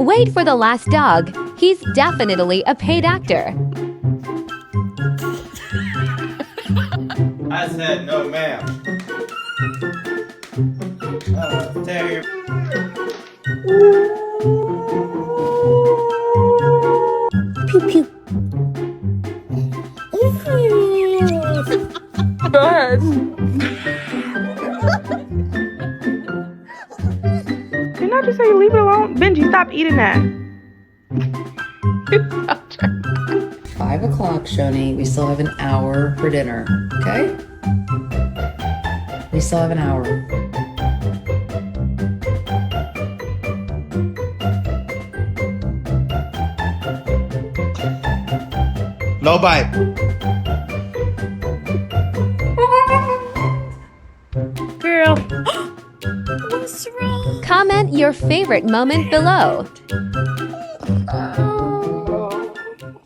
Wait for the last dog. He's definitely a paid actor. I said no, ma'am. Tell you. Pew pew. Go ahead. Didn't I just say leave it alone? Benji, stop eating that. 5 o'clock, Shoni. We still have an hour for dinner, okay? We still have an hour. No bite. Girl. What's wrong? Comment your favorite moment below.